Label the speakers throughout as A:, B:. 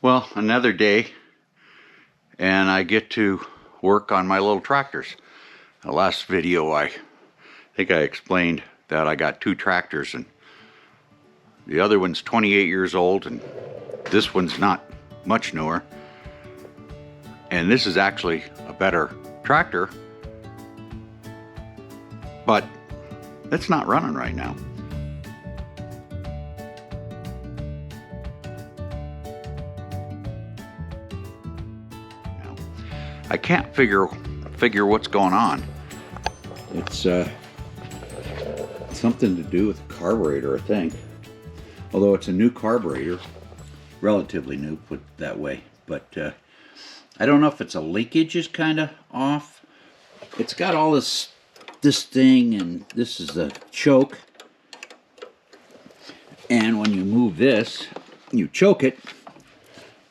A: Well, another day, and I get to work on my little tractors. The last video, I think I explained that I got two tractors, and the other one's 28 years old, and this one's not much newer. And this is actually a better tractor, but it's not running right now. I can't figure what's going on. It's something to do with the carburetor, I think. Although it's a new carburetor, relatively new, put it that way. But I don't know if it's a leakage is kind of off. It's got all this thing, and this is the choke. And when you move this, you choke it.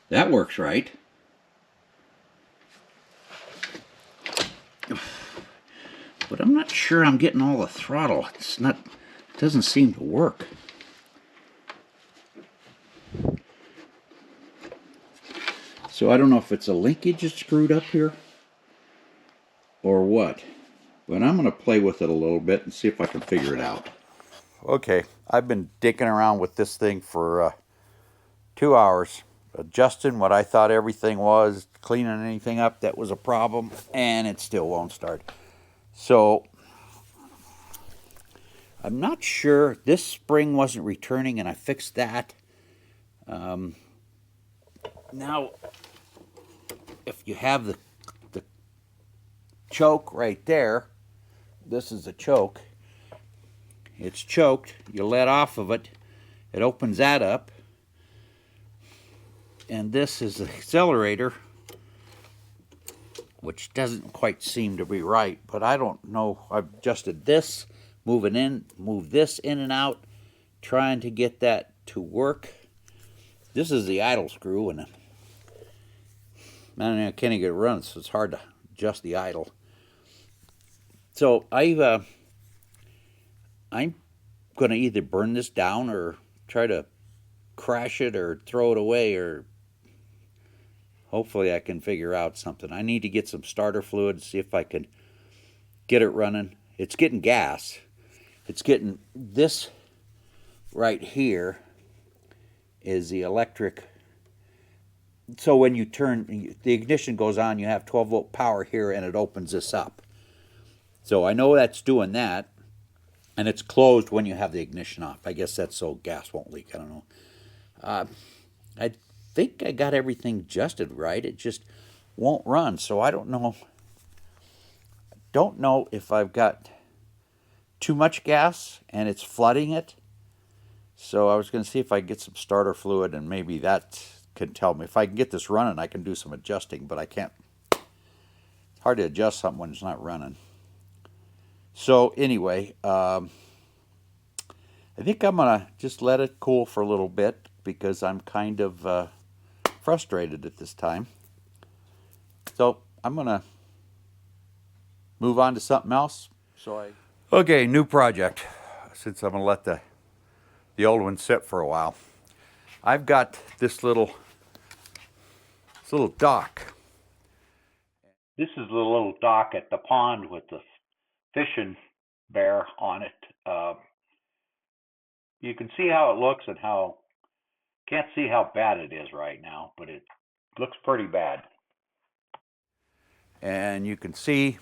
A: That works right. But I'm not sure I'm getting all the throttle. It doesn't seem to work. So I don't know if it's a linkage that's screwed up here or what. But I'm going to play with it a little bit and see if I can figure it out. Okay, I've been dicking around with this thing for 2 hours, adjusting what I thought everything was, cleaning anything up that was a problem, and it still won't start. So I'm not sure. This spring wasn't returning, and I fixed that. Now, if you have the choke right there, this is the choke. It's choked. You let off of it. It opens that up. And this is the accelerator, which doesn't quite seem to be right, but I don't know. I've adjusted this, move this in and out, trying to get that to work. This is the idle screw, and man, I can't even get it run, so it's hard to adjust the idle. So I'm going to either burn this down or try to crash it or throw it away, or hopefully I can figure out something. I need to get some starter fluid, see if I can get it running. It's getting gas. It's getting this right here is the electric. So when you turn, the ignition goes on, you have 12-volt power here, and it opens this up. So I know that's doing that, and it's closed when you have the ignition off. I guess that's so gas won't leak. I don't know. I think I got everything adjusted right. It just won't run. So I don't know. Don't know if I've got too much gas and it's flooding it. So I was going to see if I can get some starter fluid, and maybe that can tell me. If I can get this running, I can do some adjusting, but I can't. It's hard to adjust something when it's not running. So anyway, I think I'm going to just let it cool for a little bit because I'm kind of frustrated at this time. So I'm going to move on to something else. Okay, new project, since I'm going to let the old one sit for a while. I've got this little dock. This is the little dock at the pond with the fishing bear on it. You can see how it looks and can't see how bad it is right now, but it looks pretty bad. And you can see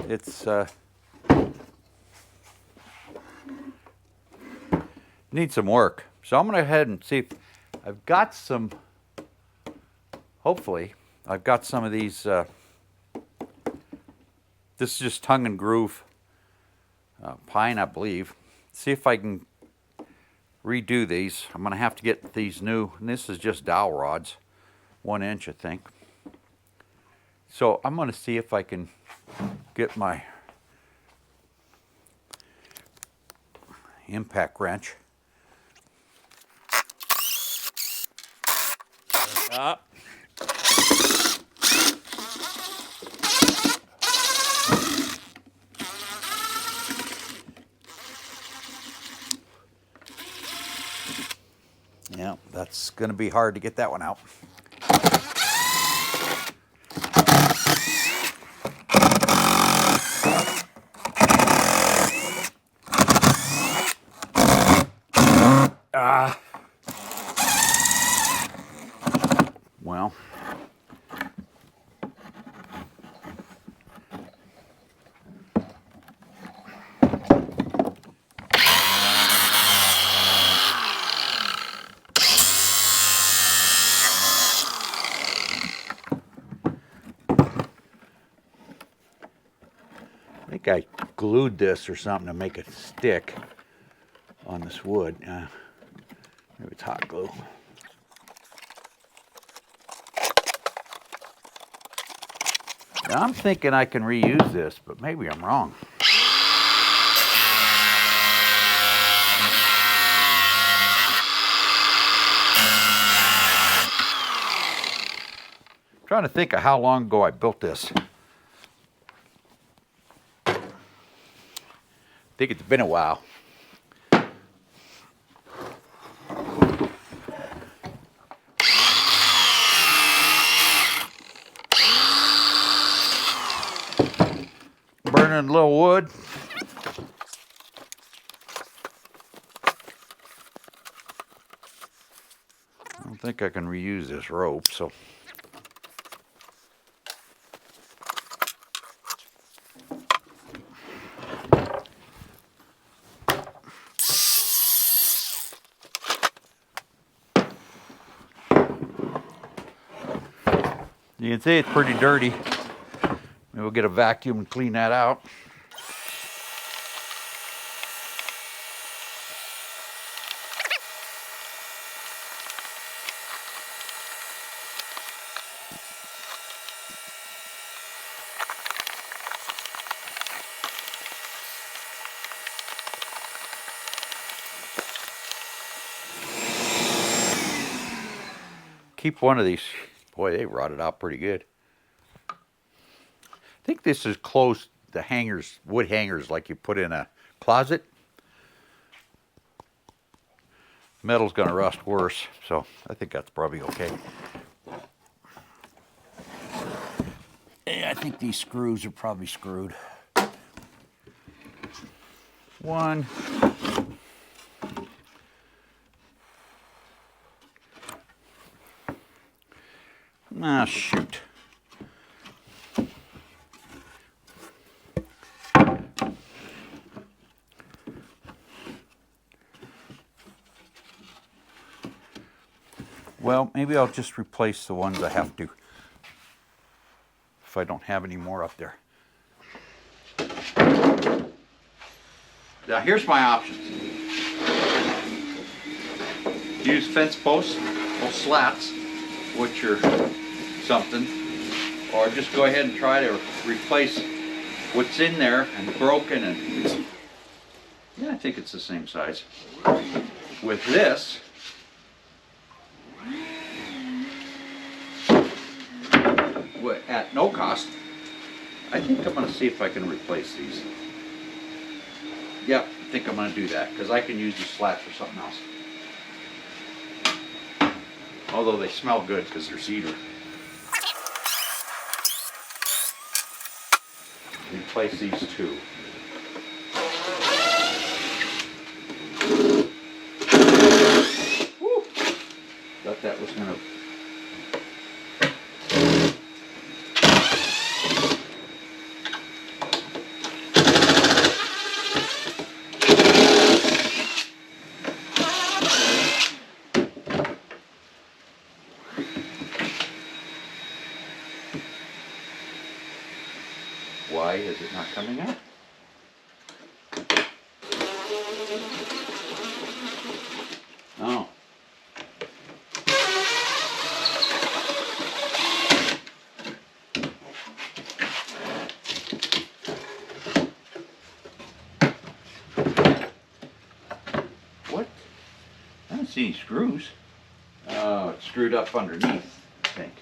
A: it's needs some work. So I'm going to go ahead and see if I've got some, hopefully, I've got some of these, this is just tongue and groove pine, I believe. See if I can redo these. I'm going to have to get these new, and this is just dowel rods, 1 inch, I think. So I'm going to see if I can get my impact wrench. Up. Yeah, that's going to be hard to get that one out. Well, I think I glued this or something to make it stick on this wood. Maybe it's hot glue. Now, I'm thinking I can reuse this, but maybe I'm wrong. I'm trying to think of how long ago I built this. I think it's been a while. Burning a little wood. I don't think I can reuse this rope, so. You can see it's pretty dirty. Maybe we'll get a vacuum and clean that out. Keep one of these. Boy, they rotted out pretty good. I think this is close to hangers, wood hangers like you put in a closet. Metal's going to rust worse, so I think that's probably okay. Yeah, I think these screws are probably screwed. One. Ah, shoot. Well, maybe I'll just replace the ones I have to, if I don't have any more up there. Now here's my options. Use fence posts or slats, which are something, or just go ahead and try to replace what's in there and broken, and yeah, I think it's the same size. With this, at no cost, I think I'm going to see if I can replace these. Yep, I think I'm going to do that because I can use these slats for something else. Although they smell good because they're cedar. Replace these two. Woo. Thought that was going to. Why is it not coming out? Oh. What? I don't see any screws. Oh, it's screwed up underneath, I think.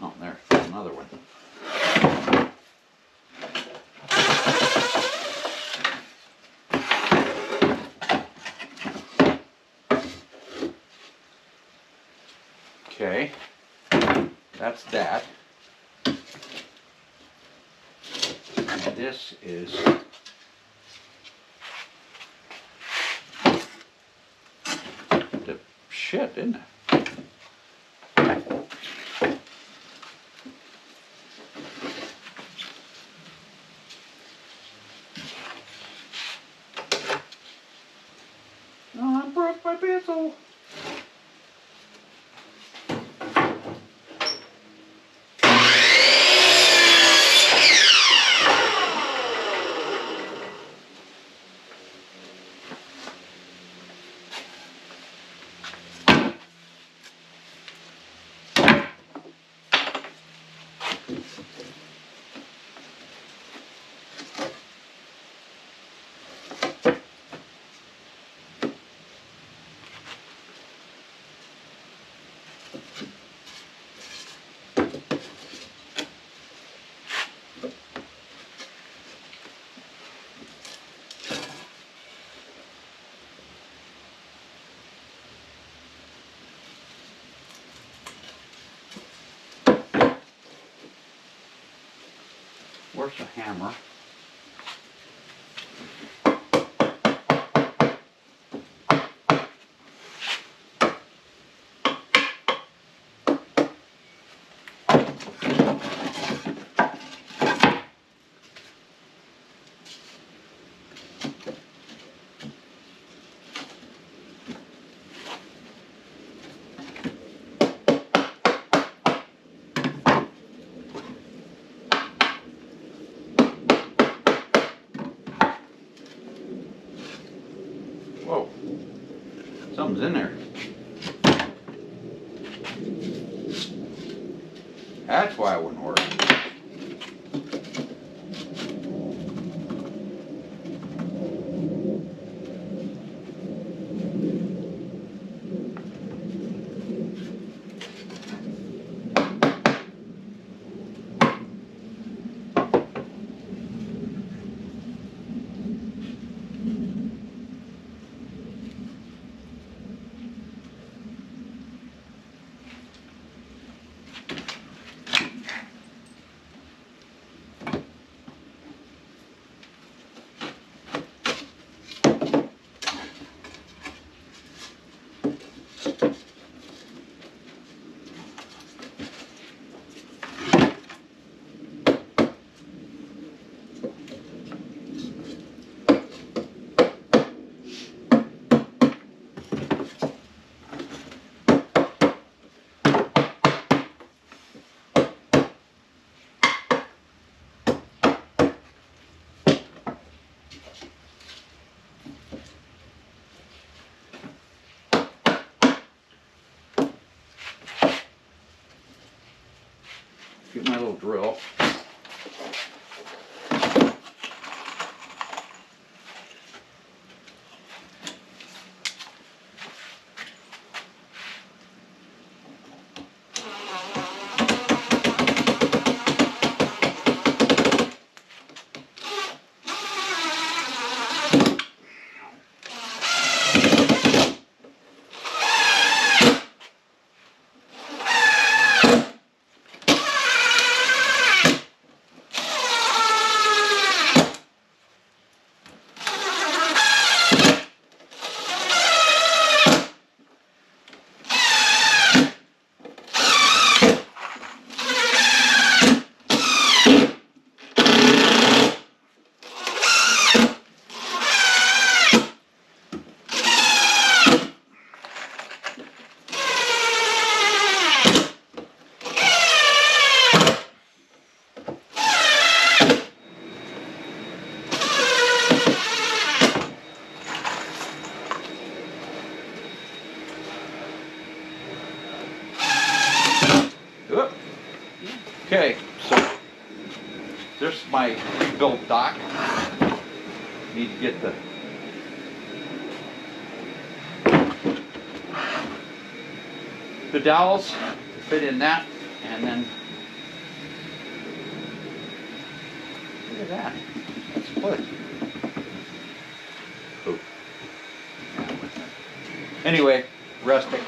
A: Oh, there's another one. Okay, that's that. And this is the shit, isn't it? Oh, I broke my pencil. Where's the hammer? Whoa, something's in there. That's why it wouldn't work. Get my little drill. Okay, so there's my rebuilt dock. Need to get the dowels to fit in that, and then look at that. That's split. Oh. Anyway, rustic.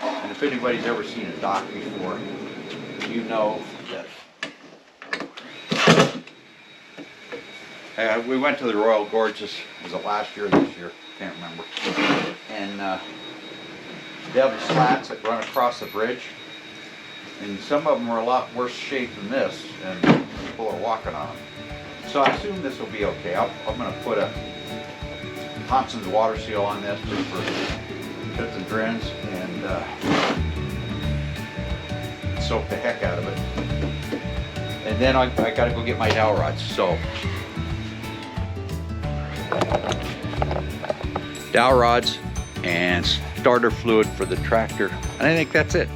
A: And if anybody's ever seen a dock before, you know that. We went to the Royal Gorges, was it last year or this year? Can't remember. And they have the slats that run across the bridge. And some of them are a lot worse shape than this, and people are walking on them. So I assume this will be okay. I'm going to put a Thompson's water seal on this just for fits and grins, and soak the heck out of it. And then I got to go get my dowel rods. So dowel rods and starter fluid for the tractor, and I think that's it.